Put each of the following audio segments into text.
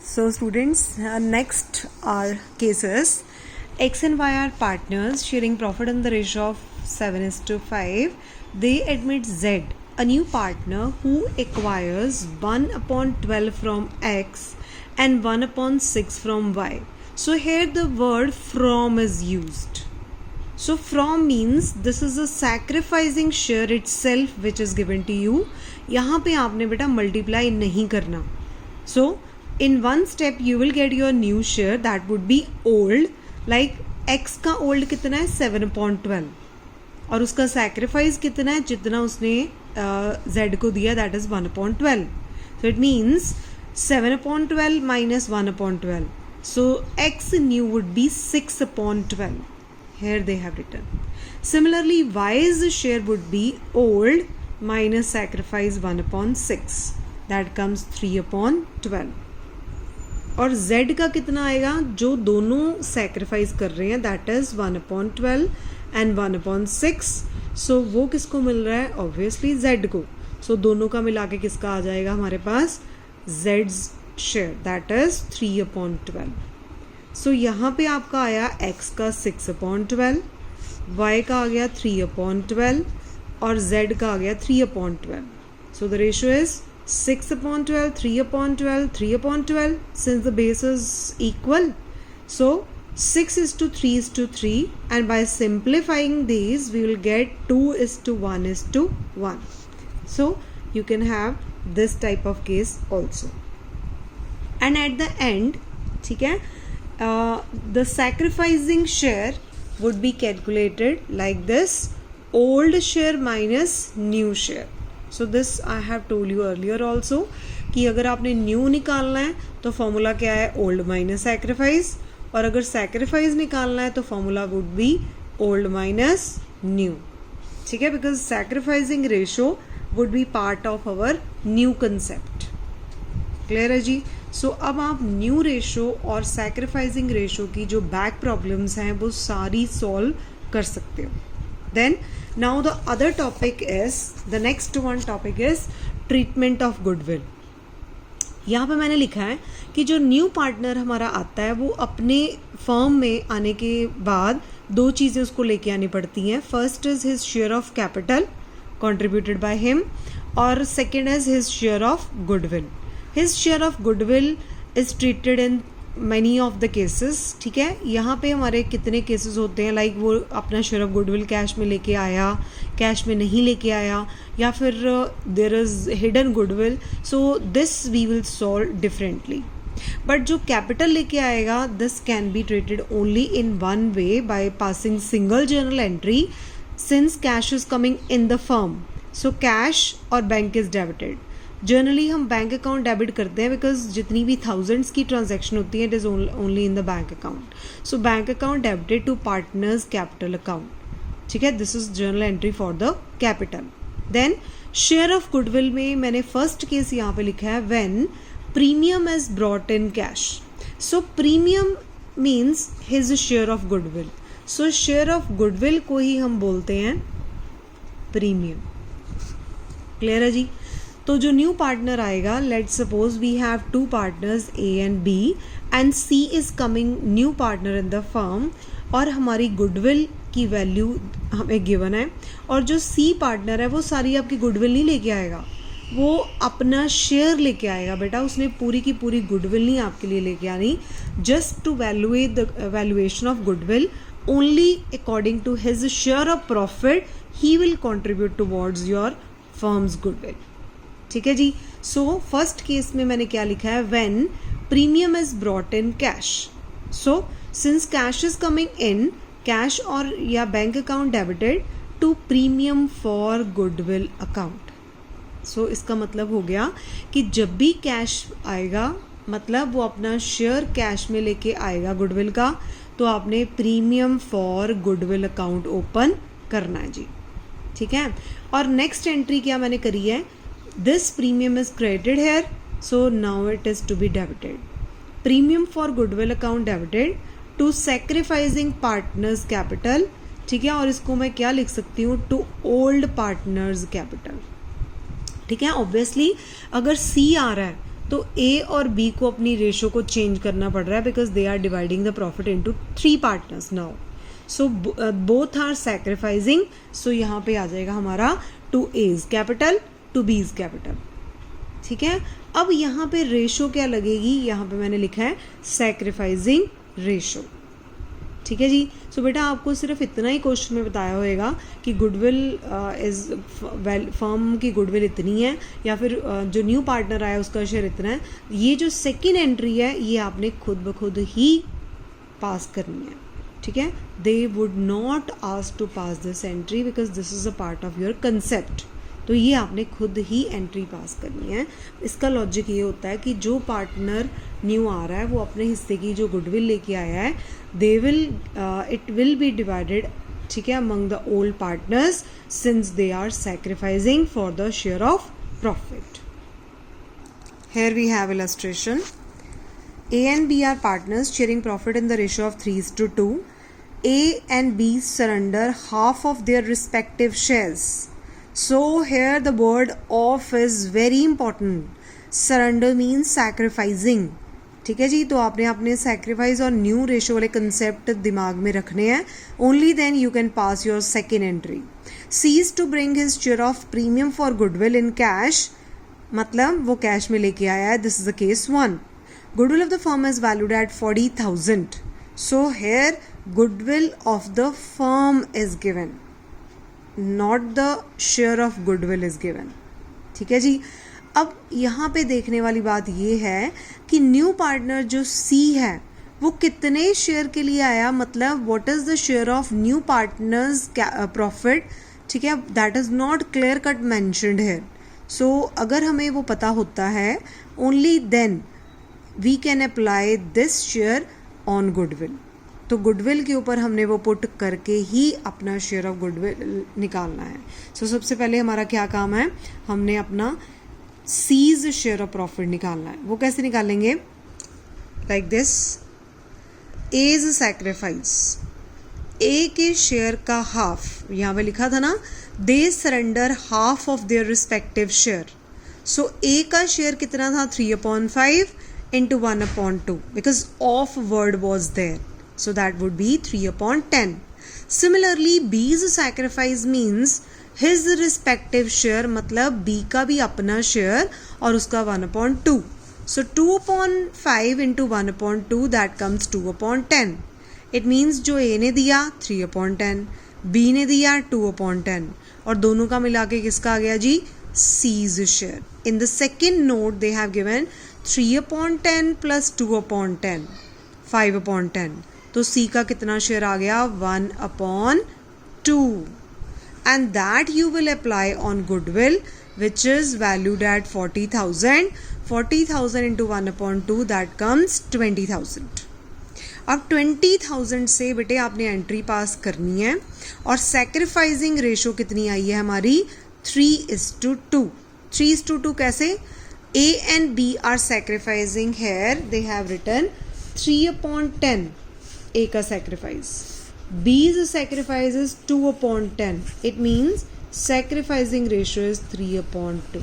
So students, next are cases. X and Y are partners sharing profit in the ratio of 7:5. They admit Z, a new partner who acquires 1/12 from X and 1/6 from Y. So here the word from is used. So from means this is a sacrificing share itself which is given to you. यहाँ पे आपने बेटा multiply नहीं करना. So in one step you will get your new share that would be old. Like X का old कितना है 7/12 और उसका sacrifice कितना है जितना उसने Z को दिया that is 1/12. So it means 7/12 minus 1/12. So X new would be 6/12. Here they have written. Similarly, Y's share would be old minus sacrifice 1/6. That comes 3/12. और Z का कितना आएगा जो दोनों sacrifice कर रहे हैं that is 1/12 and 1/6. So वो किसको मिल रहा है obviously Z को. So दोनों का मिला के किसका आ जाएगा हमारे पास Z's share that is 3/12. सो यहाँ पे आपका आया x का 6/12, y का आ गया 3/12 और z का आ गया 3/12. So the ratio is 6/12, 3/12, 3/12 since the base is equal. So 6:3:3 and by simplifying these we will get 2:1:1. So you can have this type of case also. And at the end, ठीक है, the sacrificing share would be calculated like this: old share minus new share. So this I have told you earlier also कि अगर आपने new निकालना है तो formula क्या है old minus sacrifice, और अगर sacrifice निकालना है तो formula would be old minus new. ठीक है, because sacrificing ratio would be part of our new concept. Clear है जी. सो अब आप न्यू रेशो और सैक्रिफाइसिंग रेशो की जो बैक प्रॉब्लम्स हैं वो सारी सॉल्व कर सकते हो. Then now the other topic is the next one topic is treatment of goodwill. यहाँ पे मैंने लिखा है कि जो न्यू पार्टनर हमारा आता है वो अपने फर्म में आने के बाद दो चीज़ें उसको लेके आनी पड़ती हैं. First is his share of capital contributed by him और second is his share of goodwill. His share of goodwill is treated in many of the cases. ठीक है, यहाँ पे हमारे कितने केसेस होते हैं लाइक वो अपना शेयर ऑफ गुडविल कैश में लेके आया, कैश में नहीं लेके आया, या फिर there is hidden goodwill. So this we will solve differently. But जो कैपिटल लेके आएगा this can be treated only in one way by passing single journal entry since cash is coming in the firm. So cash और bank is debited. Generally हम bank account debit करते हैं because जितनी भी thousands की transaction होती है it is only in the bank account. So bank account debited to partners capital account. ठीक है, this is journal entry for the capital. Then share of goodwill में मैंने फर्स्ट केस यहाँ पे लिखा है when premium is brought in cash. So premium means his share of goodwill. So share of goodwill को ही हम बोलते हैं प्रीमियम. क्लियर है जी. तो जो न्यू पार्टनर आएगा, let's suppose we have two partners A and B and C is coming new partner in the firm और हमारी गुडविल की वैल्यू हमें गिवन है और जो सी पार्टनर है वो सारी आपकी गुडविल नहीं लेके आएगा, वो अपना शेयर लेके आएगा. बेटा उसने पूरी की पूरी गुडविल नहीं आपके लिए लेके आनी. Just to valuate the valuation of goodwill only according to his share of profit he will contribute towards your firm's goodwill. ठीक है जी. सो फर्स्ट केस में मैंने क्या लिखा है when premium is brought in cash. So since cash is coming in, cash और या bank account debited to premium for goodwill account. So इसका मतलब हो गया कि जब भी कैश आएगा मतलब वो अपना शेयर कैश में लेके आएगा गुडविल का, तो आपने premium for goodwill account open करना है जी. ठीक है, और नेक्स्ट एंट्री क्या मैंने करी है, this premium is credited here, so now it is to be debited. Premium for goodwill account debited to sacrificing partners capital. ठीक है, और इसको मैं क्या लिख सकती हूँ to old partners capital. ठीक है, ऑब्वियसली अगर C आ रहा है तो ए और बी को अपनी रेशो को चेंज करना पड़ रहा है because they are dividing the profit into 3 partners now. So both are sacrificing. So यहाँ पे आ जाएगा हमारा to A's capital to B's capital. ठीक है. अब यहाँ पे रेशो क्या लगेगी, यहाँ पे मैंने लिखा है सैक्रिफाइसिंग रेशो. ठीक है जी. सो बेटा आपको सिर्फ इतना ही क्वेश्चन में बताया होएगा कि गुडविल इज फर्म की गुडविल इतनी है या फिर जो न्यू पार्टनर आया उसका शेयर इतना है. ये जो सेकेंड एंट्री है ये आपने खुद ब खुद ही पास करनी है. ठीक है. They would not ask to pass this entry because this is a part of your concept. तो ये आपने खुद ही एंट्री पास करनी है. इसका लॉजिक ये होता है कि जो पार्टनर न्यू आ रहा है वो अपने हिस्से की जो गुडविल लेके आया है इट विल बी डिवाइडेड. ठीक है, among the old partners since they are sacrificing for the share of profit. Here we have illustration. A and B are partners sharing profit in the ratio of 3:2. A and B surrender half of their respective shares. So here the word of is very important. Surrender means sacrificing. ठीक है जी. तो आपने अपने sacrifice और new ratio वाले concept दिमाग में रखने हैं. Only then you can pass your second entry. Cease to bring his share of premium for goodwill in cash. मतलब वो कैश में लेके आया है. This is the case 1. Goodwill of the firm is valued at 40,000. So here goodwill of the firm is given. Not the share of goodwill is given. ठीक है जी. अब यहाँ पे देखने वाली बात ये है कि न्यू पार्टनर जो सी है वो कितने शेयर के लिए आया, मतलब what is the share of new partner's profit. ठीक है, that is not clear cut mentioned here. So अगर हमें वो पता होता है only then we can apply this share on goodwill. तो गुडविल के ऊपर हमने वो पुट करके ही अपना शेयर ऑफ गुडविल निकालना है. सो सबसे पहले हमारा क्या काम है, हमने अपना सीज शेयर ऑफ प्रॉफिट निकालना है. वो कैसे निकालेंगे, like this. A's sacrifice, A के शेयर का हाफ, यहाँ पे लिखा था ना, they surrender half of their respective share. So A का शेयर कितना था, 3/5 into 1/2 because of word was there. So that would be 3/10. Similarly, B's sacrifice means his respective share, मतलब B का भी अपना शेयर और उसका 1/2. So 2/5 into 1/2 that comes 2/10. It means जो A ने दिया 3/10, B ने दिया 2/10 और दोनों का मिला के किसका आ गया जी, C's share. In the second note they have given 3/10 plus 2/10, 5/10. तो C का कितना शेयर आ गया, 1/2. And that you will apply on goodwill which is valued at 40,000. 40,000 into 1/2 that comes 20,000. अब 20,000 से बेटे आपने एंट्री पास करनी है और सैक्रिफाइसिंग रेशो कितनी आई है हमारी, 3:2. 3:2 कैसे, A and B are sacrificing here. They have written 3/10. A का sacrifice. B's sacrifice is 2/10. It means sacrificing ratio is 3/2.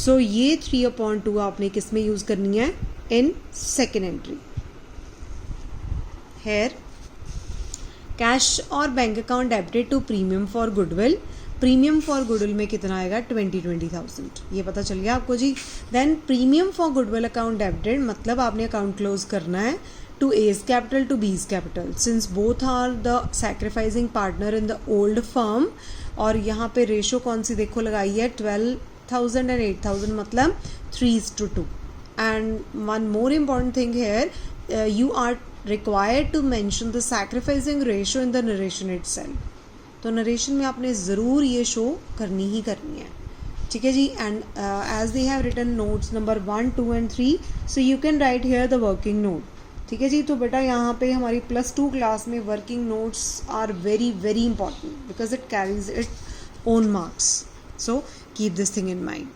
So ये 3/2 आपने किस में यूज करनी है, in second entry. Here cash और bank account debited to premium for goodwill. Premium for goodwill में कितना आएगा, 20,000. ये पता चल गया आपको जी. Then premium for goodwill account debited, मतलब आपने अकाउंट क्लोज करना है to A's capital to B's capital since both are the sacrificing partner in the old firm. और यहाँ पे रेशो कौन सी देखो लगाई है, 12,000 and 8,000, मतलब 3:2. And one more important thing here, you are required to mention the sacrificing ratio in the narration itself. तो narration में आपने ज़रूर ये शो करनी ही करनी है. ठीक है जी. And as they have written notes number 1, 2 and 3, so you can write here the working note. ठीक है जी. तो बेटा यहाँ पे हमारी +2 क्लास में working notes are very very important because it carries it own marks. So keep this thing in mind.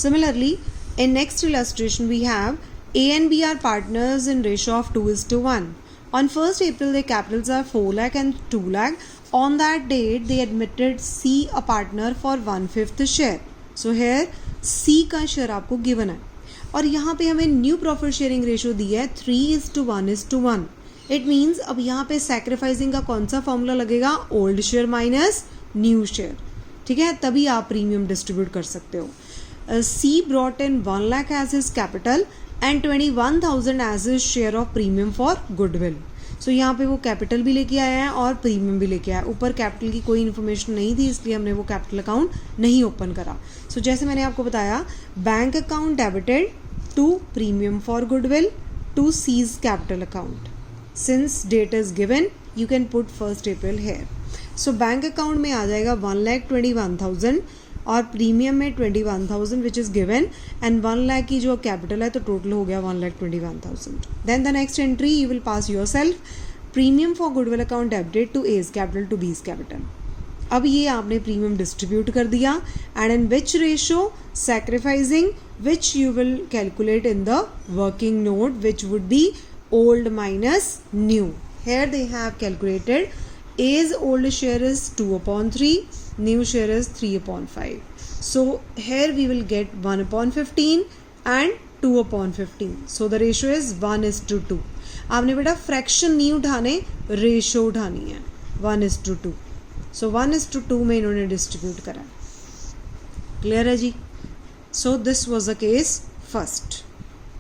Similarly in next illustration we have A and B are partners in ratio of 2:1. On 1st April their capitals are 4 lakh and 2 lakh. On that date they admitted C a partner for 1/5 share. So here सी का share आपको given है और यहाँ पे हमें new profit sharing ratio दी है 3:1:1. It means अब यहाँ पे सैक्रिफाइसिंग का कौन सा फॉर्मूला लगेगा, old share minus new share. ठीक है, तभी आप प्रीमियम डिस्ट्रीब्यूट कर सकते हो. C brought in 1 lakh as his capital and 21,000 as his share of premium for goodwill. So यहाँ पे वो कैपिटल भी लेके आया है और प्रीमियम भी लेके आया. ऊपर कैपिटल की कोई इन्फॉर्मेशन नहीं थी इसलिए हमने वो कैपिटल अकाउंट नहीं ओपन करा. सो जैसे मैंने आपको बताया, bank account debited to premium for goodwill to C's capital account. Since date is given you can put 1st April here. So bank account में आ जाएगा 1,21,000 और प्रीमियम में 21,000 which is given and 1 lakh की जो कैपिटल है तो टोटल हो गया 1,21,000. Then the next entry you will pass yourself, premium for goodwill account debited to A's capital to B's capital. अब ये आपने प्रीमियम डिस्ट्रीब्यूट कर दिया and in which ratio, sacrificing, which you will calculate in the working note which would be old minus new. Here they have calculated A's old share is 2/3, new share is 3/5. So here we will get 1/15 and 2/15. So the ratio is 1:2. आपने बेटा fraction नहीं उठाने, ratio उठानी है 1:2. So 1:2 में इन्होंने distribute करा. Clear है जी? So this was the case first.